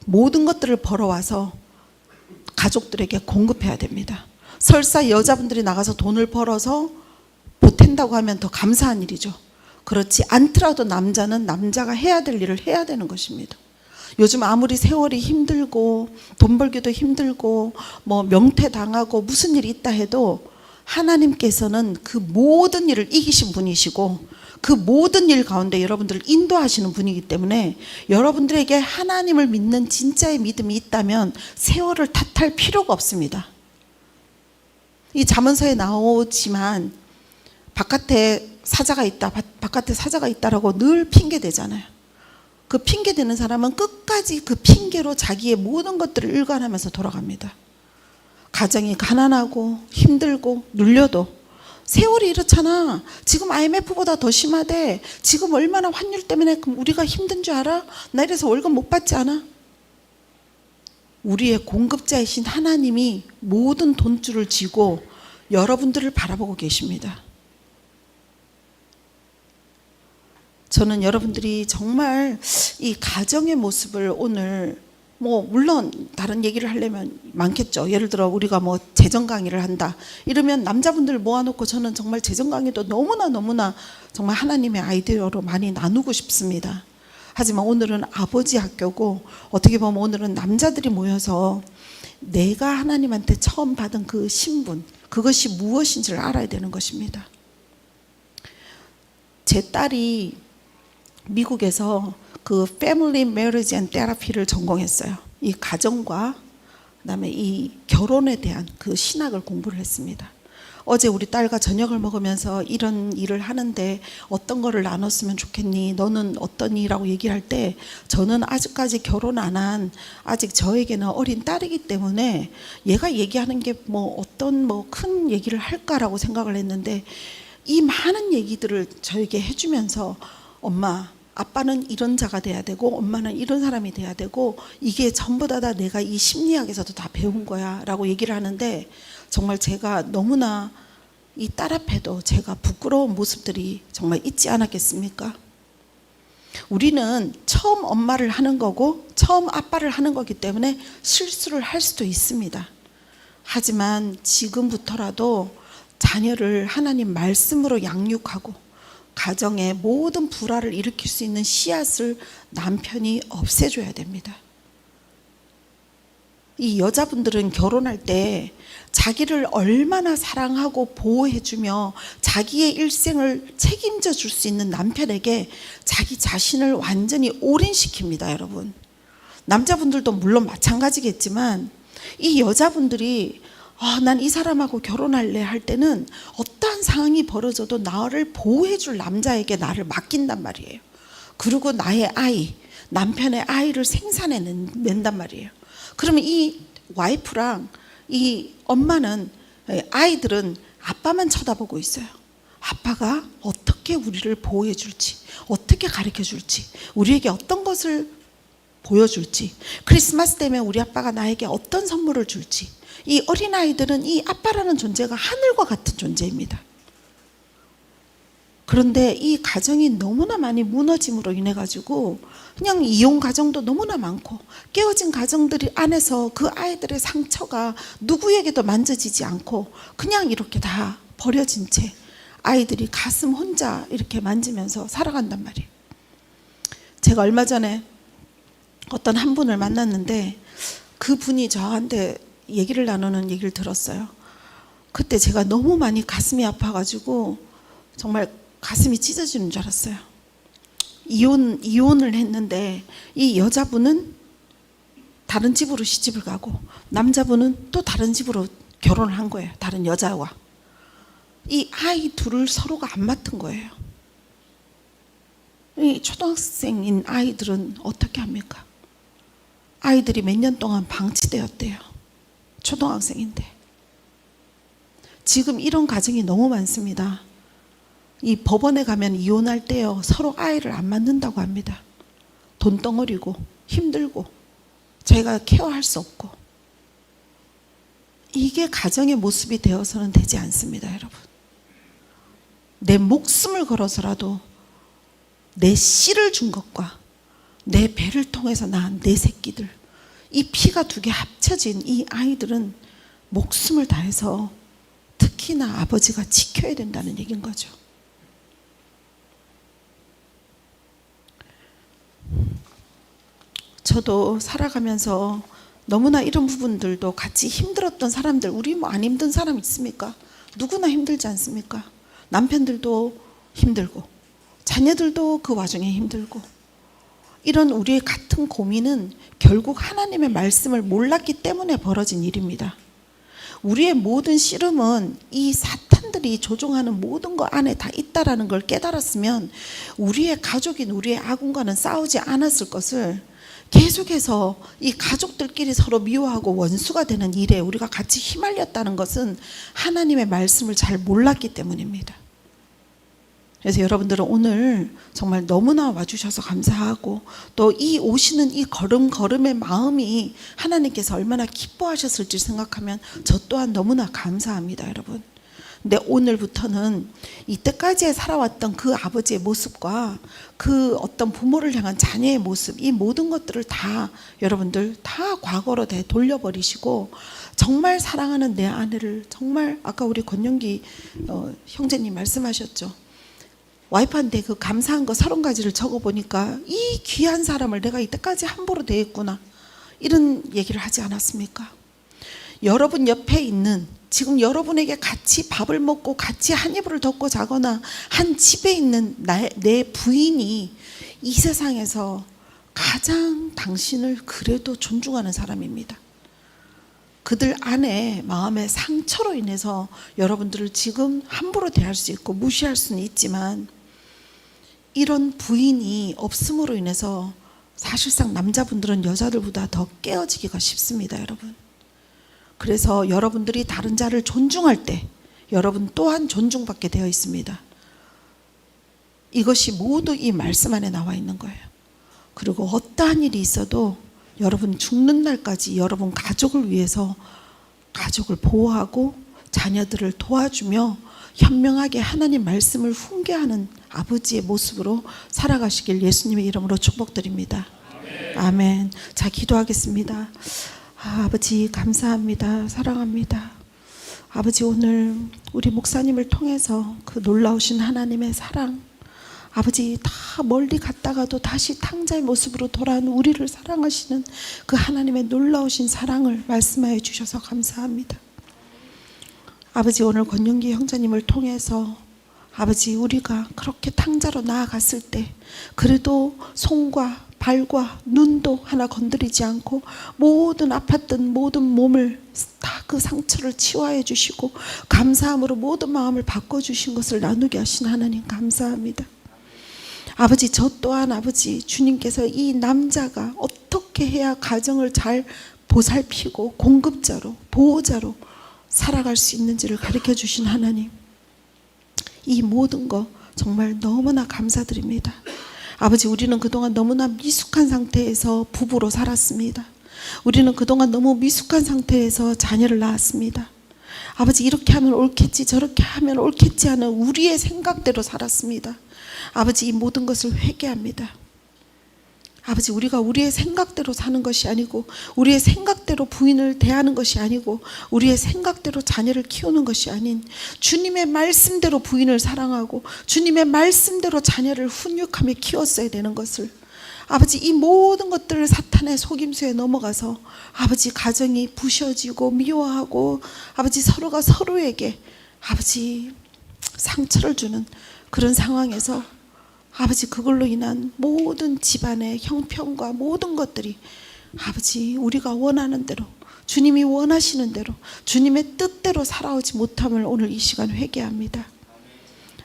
모든 것들을 벌어와서 가족들에게 공급해야 됩니다. 설사 여자분들이 나가서 돈을 벌어서 보탠다고 하면 더 감사한 일이죠. 그렇지 않더라도 남자는 남자가 해야 될 일을 해야 되는 것입니다. 요즘 아무리 세월이 힘들고 돈 벌기도 힘들고 명퇴당하고 무슨 일이 있다 해도 하나님께서는 그 모든 일을 이기신 분이시고, 그 모든 일 가운데 여러분들을 인도하시는 분이기 때문에 여러분들에게 하나님을 믿는 진짜의 믿음이 있다면 세월을 탓할 필요가 없습니다. 이 잠언서에 나오지만 바깥에 사자가 있다, 바깥에 사자가 있다라고 늘 핑계대잖아요. 그 핑계대는 사람은 끝까지 그 핑계로 자기의 모든 것들을 일관하면서 돌아갑니다. 가정이 가난하고 힘들고 눌려도 세월이 이렇잖아. 지금 IMF보다 더 심하대. 지금 얼마나 환율 때문에 우리가 힘든 줄 알아? 나 이래서 월급 못 받지 않아? 우리의 공급자이신 하나님이 모든 돈줄을 쥐고 여러분들을 바라보고 계십니다. 저는 여러분들이 정말 이 가정의 모습을 오늘 물론 다른 얘기를 하려면 많겠죠. 예를 들어 우리가 재정 강의를 한다 이러면 남자분들 모아놓고 저는 정말 재정 강의도 너무나 정말 하나님의 아이디어로 많이 나누고 싶습니다. 하지만 오늘은 아버지 학교고 어떻게 보면 오늘은 남자들이 모여서 내가 하나님한테 처음 받은 그 신분, 그것이 무엇인지를 알아야 되는 것입니다. 제 딸이 미국에서 그 Family Marriage and Therapy를 전공했어요. 이 가정과 그다음에 이 결혼에 대한 그 신학을 공부를 했습니다. 어제 우리 딸과 저녁을 먹으면서 이런 일을 하는데 어떤 거를 나눴으면 좋겠니? 너는 어떠니?라고 얘기를 할 때 저는 아직까지 결혼 안 한 아직 저에게는 어린 딸이기 때문에 얘가 얘기하는 게 어떤 큰 얘기를 할까라고 생각을 했는데 이 많은 얘기들을 저에게 해주면서 엄마, 아빠는 이런 자가 돼야 되고 엄마는 이런 사람이 돼야 되고 이게 전부 다 내가 이 심리학에서도 다 배운 거야 라고 얘기를 하는데 정말 제가 너무나 이 딸 앞에도 제가 부끄러운 모습들이 정말 있지 않았겠습니까? 우리는 처음 엄마를 하는 거고 처음 아빠를 하는 거기 때문에 실수를 할 수도 있습니다. 하지만 지금부터라도 자녀를 하나님 말씀으로 양육하고 가정의 모든 불화를 일으킬 수 있는 씨앗을 남편이 없애줘야 됩니다. 이 여자분들은 결혼할 때 자기를 얼마나 사랑하고 보호해주며 자기의 일생을 책임져 줄 수 있는 남편에게 자기 자신을 완전히 올인시킵니다, 여러분. 남자분들도 물론 마찬가지겠지만 이 여자분들이 난 이 사람하고 결혼할래 할 때는 어떠한 상황이 벌어져도 나를 보호해줄 남자에게 나를 맡긴단 말이에요. 그리고 나의 아이, 남편의 아이를 생산해낸단 말이에요. 그러면 이 와이프랑 이 엄마는, 아이들은 아빠만 쳐다보고 있어요. 아빠가 어떻게 우리를 보호해 줄지, 어떻게 가르쳐 줄지, 우리에게 어떤 것을 보여줄지, 크리스마스 때문에 우리 아빠가 나에게 어떤 선물을 줄지. 이 어린아이들은 이 아빠라는 존재가 하늘과 같은 존재입니다. 그런데 이 가정이 너무나 많이 무너짐으로 인해 가지고 그냥 이혼 가정도 너무나 많고 깨어진 가정들이 안에서 그 아이들의 상처가 누구에게도 만져지지 않고 그냥 이렇게 다 버려진 채 아이들이 가슴 혼자 이렇게 만지면서 살아간단 말이에요. 제가 얼마 전에 어떤 한 분을 만났는데 그 분이 저한테 얘기를 나누는 얘기를 들었어요. 그때 제가 너무 많이 가슴이 아파가지고 정말 가슴이 찢어지는 줄 알았어요. 이혼을 했는데 이 여자분은 다른 집으로 시집을 가고 남자분은 또 다른 집으로 결혼을 한 거예요. 다른 여자와. 이 아이 둘을 서로가 안 맡은 거예요. 이 초등학생인 아이들은 어떻게 합니까? 아이들이 몇 년 동안 방치되었대요. 초등학생인데. 지금 이런 가정이 너무 많습니다. 이 법원에 가면 이혼할 때요, 서로 아이를 안 맡는다고 합니다. 돈덩어리고 힘들고 제가 케어할 수 없고. 이게 가정의 모습이 되어서는 되지 않습니다, 여러분. 내 목숨을 걸어서라도 내 씨를 준 것과 내 배를 통해서 낳은 내 새끼들, 이 피가 두 개 합쳐진 이 아이들은 목숨을 다해서 특히나 아버지가 지켜야 된다는 얘기인 거죠. 저도 살아가면서 너무나 이런 부분들도 같이 힘들었던 사람들, 우리 안 힘든 사람 있습니까? 누구나 힘들지 않습니까? 남편들도 힘들고 자녀들도 그 와중에 힘들고, 이런 우리의 같은 고민은 결국 하나님의 말씀을 몰랐기 때문에 벌어진 일입니다. 우리의 모든 씨름은 이 사탄들이 조종하는 모든 것 안에 다 있다라는 걸 깨달았으면 우리의 가족인 우리의 아군과는 싸우지 않았을 것을 계속해서 이 가족들끼리 서로 미워하고 원수가 되는 일에 우리가 같이 휘말렸다는 것은 하나님의 말씀을 잘 몰랐기 때문입니다. 그래서 여러분들은 오늘 정말 너무나 와주셔서 감사하고, 또 이 오시는 이 걸음걸음의 마음이 하나님께서 얼마나 기뻐하셨을지 생각하면 저 또한 너무나 감사합니다, 여러분. 근데 오늘부터는 이때까지 살아왔던 그 아버지의 모습과 그 어떤 부모를 향한 자녀의 모습, 이 모든 것들을 다 여러분들 다 과거로 돌려버리시고, 정말 사랑하는 내 아내를, 정말 아까 우리 권영기 형제님 말씀하셨죠. 와이프한테 그 감사한 거 30가지를 적어보니까 이 귀한 사람을 내가 이때까지 함부로 대했구나, 이런 얘기를 하지 않았습니까? 여러분 옆에 있는, 지금 여러분에게 같이 밥을 먹고 같이 한 이불을 덮고 자거나 한 집에 있는 내 부인이 이 세상에서 가장 당신을 그래도 존중하는 사람입니다. 그들 안에 마음의 상처로 인해서 여러분들을 지금 함부로 대할 수 있고 무시할 수는 있지만, 이런 부인이 없음으로 인해서 사실상 남자분들은 여자들보다 더 깨어지기가 쉽습니다, 여러분. 그래서 여러분들이 다른 자를 존중할 때 여러분 또한 존중받게 되어 있습니다. 이것이 모두 이 말씀 안에 나와 있는 거예요. 그리고 어떠한 일이 있어도 여러분 죽는 날까지 여러분 가족을 위해서 가족을 보호하고 자녀들을 도와주며 현명하게 하나님 말씀을 훈계하는 아버지의 모습으로 살아가시길 예수님의 이름으로 축복드립니다. 아멘. 자, 기도하겠습니다. 아버지 감사합니다. 사랑합니다. 아버지, 오늘 우리 목사님을 통해서 그 놀라우신 하나님의 사랑, 아버지 다 멀리 갔다가도 다시 탕자의 모습으로 돌아온 우리를 사랑하시는 그 하나님의 놀라우신 사랑을 말씀하여 주셔서 감사합니다. 아버지, 오늘 권영기 형제님을 통해서 아버지 우리가 그렇게 탕자로 나아갔을 때 그래도 손과 발과 눈도 하나 건드리지 않고 모든 아팠던 모든 몸을 다 그 상처를 치유해 주시고 감사함으로 모든 마음을 바꿔주신 것을 나누게 하신 하나님 감사합니다. 아버지, 저 또한 아버지 주님께서 이 남자가 어떻게 해야 가정을 잘 보살피고 공급자로 보호자로 살아갈 수 있는지를 가르쳐 주신 하나님, 이 모든 거 정말 너무나 감사드립니다. 아버지, 우리는 그동안 너무나 미숙한 상태에서 부부로 살았습니다. 우리는 그동안 너무 미숙한 상태에서 자녀를 낳았습니다. 아버지, 이렇게 하면 옳겠지 저렇게 하면 옳겠지 하는 우리의 생각대로 살았습니다. 아버지, 이 모든 것을 회개합니다. 아버지, 우리가 우리의 생각대로 사는 것이 아니고 우리의 생각대로 부인을 대하는 것이 아니고 우리의 생각대로 자녀를 키우는 것이 아닌 주님의 말씀대로 부인을 사랑하고 주님의 말씀대로 자녀를 훈육하며 키웠어야 되는 것을, 아버지 이 모든 것들을 사탄의 속임수에 넘어가서 아버지 가정이 부셔지고 미워하고 아버지 서로가 서로에게 아버지 상처를 주는 그런 상황에서 아버지 그걸로 인한 모든 집안의 형편과 모든 것들이 아버지 우리가 원하는 대로 주님이 원하시는 대로 주님의 뜻대로 살아오지 못함을 오늘 이 시간 회개합니다.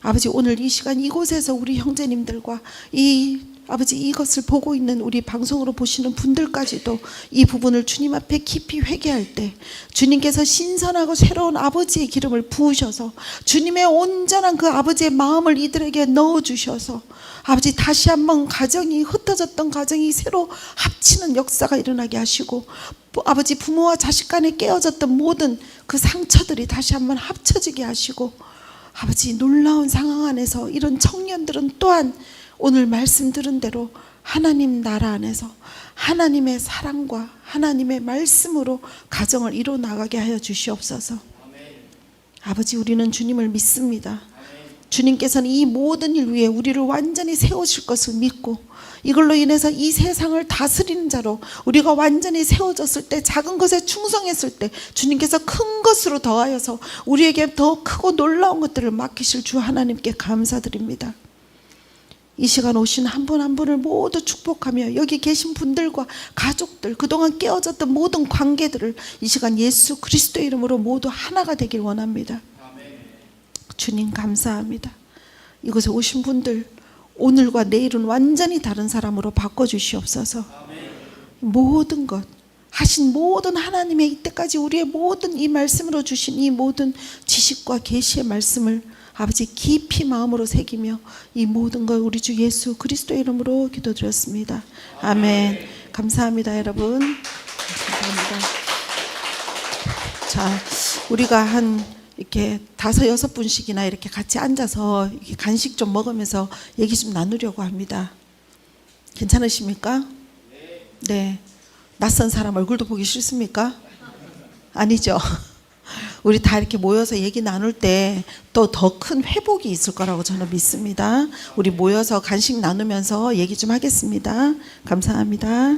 아버지, 오늘 이 시간 이곳에서 우리 형제님들과 아버지 이것을 보고 있는 우리 방송으로 보시는 분들까지도 이 부분을 주님 앞에 깊이 회개할 때 주님께서 신선하고 새로운 아버지의 기름을 부으셔서 주님의 온전한 그 아버지의 마음을 이들에게 넣어주셔서 아버지 다시 한번 가정이 흩어졌던 가정이 새로 합치는 역사가 일어나게 하시고, 아버지 부모와 자식 간에 깨어졌던 모든 그 상처들이 다시 한번 합쳐지게 하시고, 아버지 놀라운 상황 안에서 이런 청년들은 또한 오늘 말씀 들은 대로 하나님 나라 안에서 하나님의 사랑과 하나님의 말씀으로 가정을 이뤄 나가게 하여 주시옵소서. 아버지, 우리는 주님을 믿습니다. 주님께서는 이 모든 일 위에 우리를 완전히 세우실 것을 믿고 이걸로 인해서 이 세상을 다스리는 자로 우리가 완전히 세워졌을 때, 작은 것에 충성했을 때 주님께서 큰 것으로 더하여서 우리에게 더 크고 놀라운 것들을 맡기실 주 하나님께 감사드립니다. 이 시간 오신 한 분 한 분을 모두 축복하며 여기 계신 분들과 가족들, 그동안 깨어졌던 모든 관계들을 이 시간 예수 그리스도의 이름으로 모두 하나가 되길 원합니다. 주님 감사합니다. 이곳에 오신 분들 오늘과 내일은 완전히 다른 사람으로 바꿔주시옵소서. 모든 것 하신 모든 하나님의 이때까지 우리의 모든 이 말씀으로 주신 이 모든 지식과 계시의 말씀을 아버지 깊이 마음으로 새기며 이 모든 걸 우리 주 예수 그리스도의 이름으로 기도드렸습니다. 아멘. 감사합니다, 여러분. 감사합니다. 자, 우리가 한 이렇게 5-6분씩이나 이렇게 같이 앉아서 이렇게 간식 좀 먹으면서 얘기 좀 나누려고 합니다. 괜찮으십니까? 네. 낯선 사람 얼굴도 보기 싫습니까? 아니죠. 우리 다 이렇게 모여서 얘기 나눌 때 또 더 큰 회복이 있을 거라고 저는 믿습니다. 우리 모여서 간식 나누면서 얘기 좀 하겠습니다. 감사합니다.